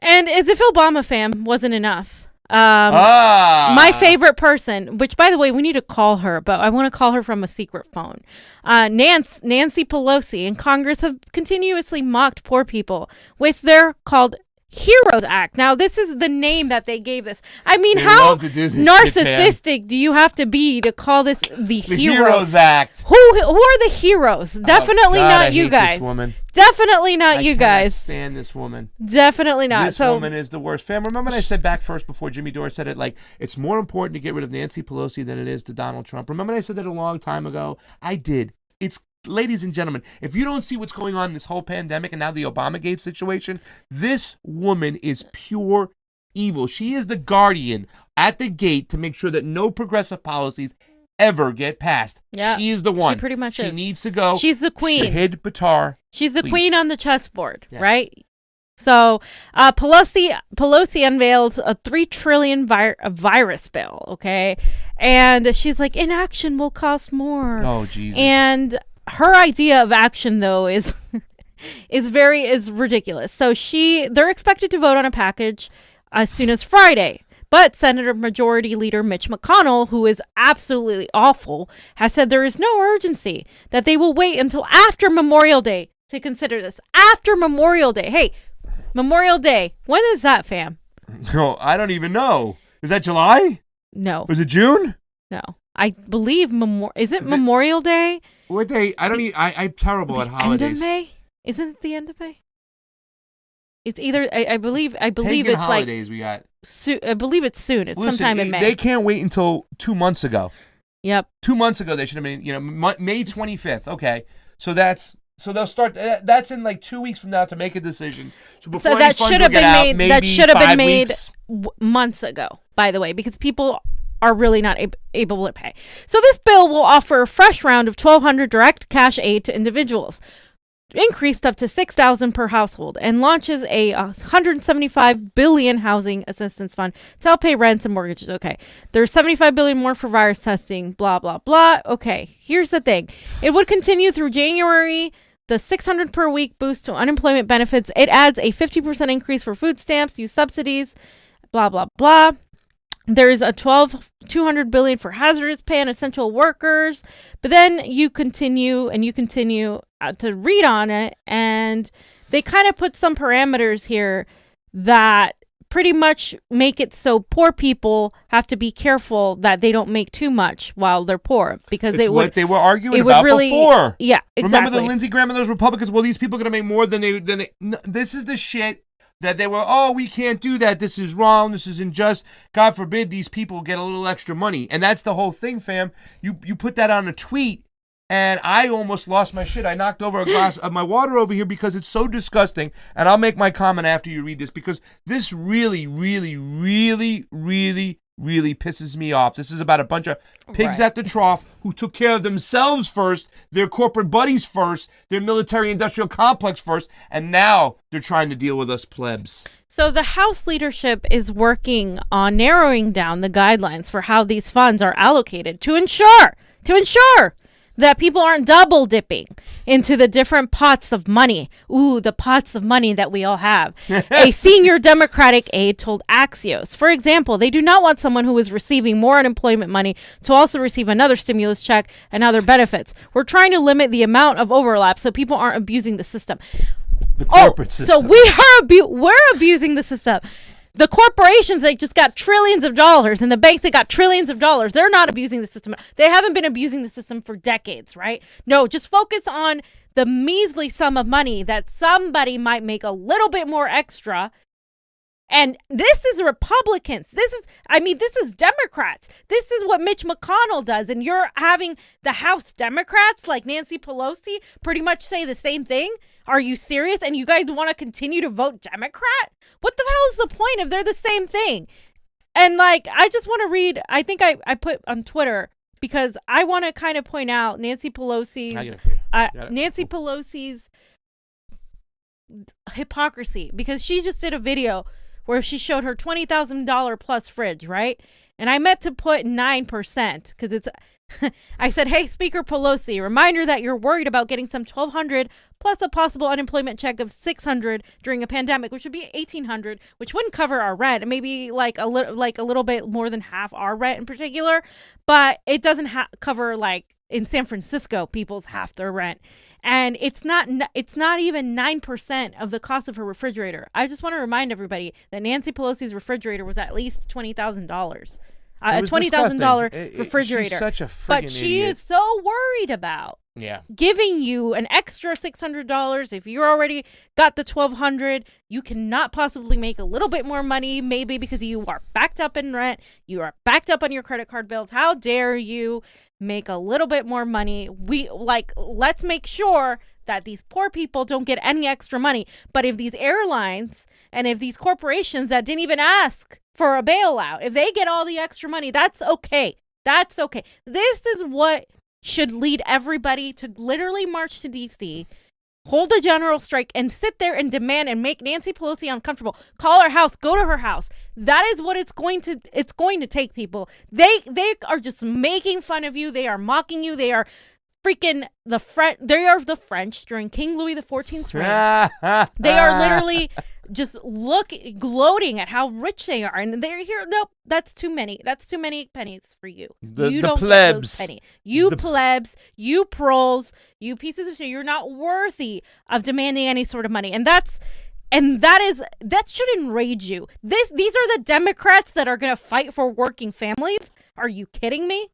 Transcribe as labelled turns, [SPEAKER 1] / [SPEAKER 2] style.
[SPEAKER 1] And as if Obama fam wasn't enough. My favorite person, which by the way, we need to call her, but I want to call her from a secret phone. Nancy Pelosi and Congress have continuously mocked poor people with their called Heroes Act. Now, this is the name that they gave this. I mean, how narcissistic do you have to be to call this the Heroes
[SPEAKER 2] Act?
[SPEAKER 1] Who are the heroes? Definitely not you guys.
[SPEAKER 2] This woman.
[SPEAKER 1] Definitely not you guys.
[SPEAKER 2] I stand this woman.
[SPEAKER 1] Definitely not.
[SPEAKER 2] This woman is the worst. Fam, remember when I said back first before Jimmy Dore said it, like, it's more important to get rid of Nancy Pelosi than it is to Donald Trump? Remember when I said that a long time ago? I did. Ladies and gentlemen, if you don't see what's going on in this whole pandemic and now the Obamagate situation, this woman is pure evil. She is the guardian at the gate to make sure that no progressive policies ever get passed. Yeah, she is the one.
[SPEAKER 1] She pretty much is.
[SPEAKER 2] She needs to go.
[SPEAKER 1] She's the queen.
[SPEAKER 2] Shahid Buttar.
[SPEAKER 1] She's the queen on the chessboard, right? So Pelosi unveils a $3 trillion virus bill, okay? And she's like, inaction will cost more.
[SPEAKER 2] Oh, Jesus.
[SPEAKER 1] And her idea of action, though, is ridiculous. So they're expected to vote on a package as soon as Friday. But Senator Majority Leader Mitch McConnell, who is absolutely awful, has said there is no urgency, that they will wait until after Memorial Day to consider this. After Memorial Day. Hey, Memorial Day. When is that, fam?
[SPEAKER 2] No, I don't even know. Is that July?
[SPEAKER 1] No.
[SPEAKER 2] Was it June?
[SPEAKER 1] No. I believe is it Memorial Day?
[SPEAKER 2] What day? I'm terrible at holidays.
[SPEAKER 1] End of May? Isn't it the end of May? It's either I believe
[SPEAKER 2] Pagan
[SPEAKER 1] it's
[SPEAKER 2] holidays
[SPEAKER 1] like
[SPEAKER 2] we got.
[SPEAKER 1] I believe it's soon. It's sometime in May.
[SPEAKER 2] They can't wait until 2 months ago.
[SPEAKER 1] Yep.
[SPEAKER 2] 2 months ago they should have been, May 25th. Okay. So they'll start. That's in like 2 weeks from now to make a decision. So
[SPEAKER 1] that should have been made. That should have been made months ago, by the way, because people are really not able to pay. So this bill will offer a fresh round of $1,200 direct cash aid to individuals, increased up to $6,000 per household, and launches a $175 billion housing assistance fund to help pay rents and mortgages. Okay, there's $75 billion more for virus testing. Blah blah blah. Okay, here's the thing: it would continue through January. The $600 per week boost to unemployment benefits. It adds a 50% increase for food stamps, youth subsidies. Blah blah blah. There's a $200 billion for hazardous pay and essential workers. But then you continue to read on it, and they kind of put some parameters here that pretty much make it so poor people have to be careful that they don't make too much while they're poor, because
[SPEAKER 2] what they were arguing about before.
[SPEAKER 1] Yeah, exactly.
[SPEAKER 2] Remember the Lindsey Graham and those Republicans? Well, these people are going to make more than they. No, this is the shit. That they were, we can't do that. This is wrong. This is unjust. God forbid these people get a little extra money. And that's the whole thing, fam. You put that on a tweet, and I almost lost my shit. I knocked over a glass of my water over here because it's so disgusting. And I'll make my comment after you read this, because this really, really, really, really, really pisses me off. This is about a bunch of pigs at the trough who took care of themselves first, their corporate buddies first, their military-industrial complex first, and now they're trying to deal with us plebs.
[SPEAKER 1] So the House leadership is working on narrowing down the guidelines for how these funds are allocated to ensure that people aren't double dipping into the different pots of money. Ooh, the pots of money that we all have. A senior Democratic aide told Axios, for example, they do not want someone who is receiving more unemployment money to also receive another stimulus check and other benefits. We're trying to limit the amount of overlap so people aren't abusing the system.
[SPEAKER 2] The corporate system.
[SPEAKER 1] So we're abusing the system. The corporations that just got trillions of dollars and the banks that got trillions of dollars, they're not abusing the system. They haven't been abusing the system for decades, right? No, just focus on the measly sum of money that somebody might make a little bit more extra. And this is Republicans. This is Democrats. This is what Mitch McConnell does. And you're having the House Democrats like Nancy Pelosi pretty much say the same thing. Are you serious? And you guys want to continue to vote Democrat? What the hell is the point if they're the same thing? And I just want to read, I think I put on Twitter, because I want to kind of point out Nancy Pelosi's hypocrisy, because she just did a video where she showed her $20,000 plus fridge, right? And I meant to put 9% because I said, hey, Speaker Pelosi, reminder that you're worried about getting some $1,200 plus a possible unemployment check of $600 during a pandemic, which would be $1,800, which wouldn't cover our rent, and maybe like a little bit more than half our rent in particular, but it doesn't cover like in San Francisco people's half their rent, and it's not even 9% of the cost of her refrigerator. I just want to remind everybody that Nancy Pelosi's refrigerator was at least $20,000. A $20,000 refrigerator.
[SPEAKER 2] She's such a friggin'
[SPEAKER 1] but she
[SPEAKER 2] idiot.
[SPEAKER 1] is so worried about giving you an extra $600. If you already got the $1,200, you cannot possibly make a little bit more money, maybe because you are backed up in rent, you are backed up on your credit card bills. How dare you make a little bit more money? Let's make sure that these poor people don't get any extra money. But if these airlines and if these corporations that didn't even ask for a bailout, if they get all the extra money, that's okay. That's okay. This is what should lead everybody to literally march to D.C., hold a general strike, and sit there and demand and make Nancy Pelosi uncomfortable. Call her house. Go to her house. That is what it's going to take, people. They are just making fun of you. They are mocking you. They are freaking they are the French during King Louis XIV's reign. They are literally just gloating at how rich they are, and they're here. Nope, that's too many. That's too many pennies for you. You don't get those pennies. You plebs, you proles, you pieces of shit. You're not worthy of demanding any sort of money, and that should enrage you. These are the Democrats that are going to fight for working families. Are you kidding me?